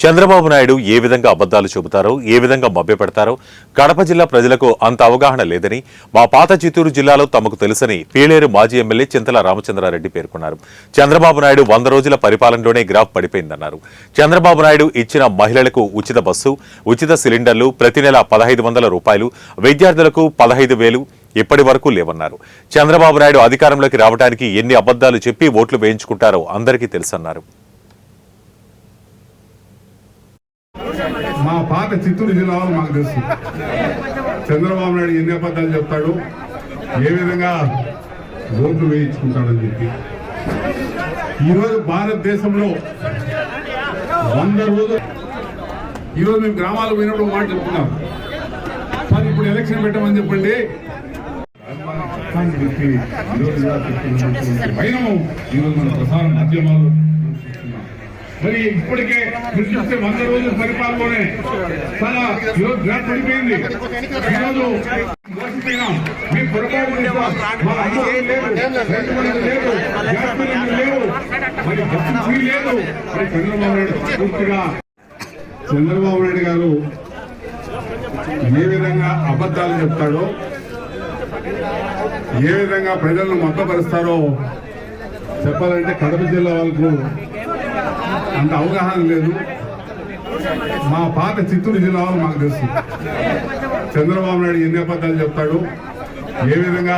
చంద్రబాబు నాయుడు ఏ విధంగా అబద్దాలు చెబుతారో, ఏ విధంగా మభ్యపెడతారో కడప జిల్లా ప్రజలకు అంత అవగాహన లేదని, మా పాత చిత్తూరు జిల్లాలో తమకు తెలుసని పీలేరు మాజీ ఎమ్మెల్యే చింతల రామచంద్రారెడ్డి పేర్కొన్నారు. చంద్రబాబు నాయుడు 100 రోజుల పరిపాలనలోనే గ్రాఫ్ పడిపోయిందన్నారు. చంద్రబాబు నాయుడు ఇచ్చిన మహిళలకు ఉచిత బస్సు, ఉచిత సిలిండర్లు, ప్రతి నెల 1500 రూపాయలు, విద్యార్థులకు 15,000 ఇప్పటి వరకు లేవన్నారు. చంద్రబాబు నాయుడు అధికారంలోకి రావడానికి ఎన్ని అబద్దాలు చెప్పి ఓట్లు వేయించుకుంటారో అందరికీ తెలుసన్నారు. మా పాత చిత్తూరు జిల్లాలో మాకు తెలుసు చంద్రబాబు నాయుడు ఎన్ని అబద్ధాలు చెప్తాడు, ఏ విధంగా ఓట్లు వేయించుకుంటాడని చెప్పి. ఈరోజు భారతదేశంలో 100 రోజులు ఈరోజు మేము గ్రామాలు పోయినప్పుడు మాట చెప్తున్నాం, సార్ ఇప్పుడు ఎలక్షన్ పెట్టమని చెప్పండి. ఈరోజు మన ప్రసార మాధ్యమాలు మరి ఇప్పటికే మీరు చూస్తే 100 రోజుల పరిపాలనలోనే చాలా ఈరోజు గ్రాఫ్ పడిపోయింది. ఈరోజు మోసపోయినాం, మీ పొరపాటు లేవు, మరి బస్సు లేదు. మరి చంద్రబాబు నాయుడు పూర్తిగా చంద్రబాబు నాయుడు గారు ఏ విధంగా అబద్ధాలు చెప్తాడో, ఏ విధంగా ప్రజలను మద్దపరుస్తారో చెప్పాలంటే కడప జిల్లా వాళ్ళకు అంత అవగాహన లేదు. మా పాత చిత్తూరు జిల్లాలో మాకు తెలుసు చంద్రబాబు నాయుడు ఎన్ని అబద్ధాలు చెప్తాడు, ఏ విధంగా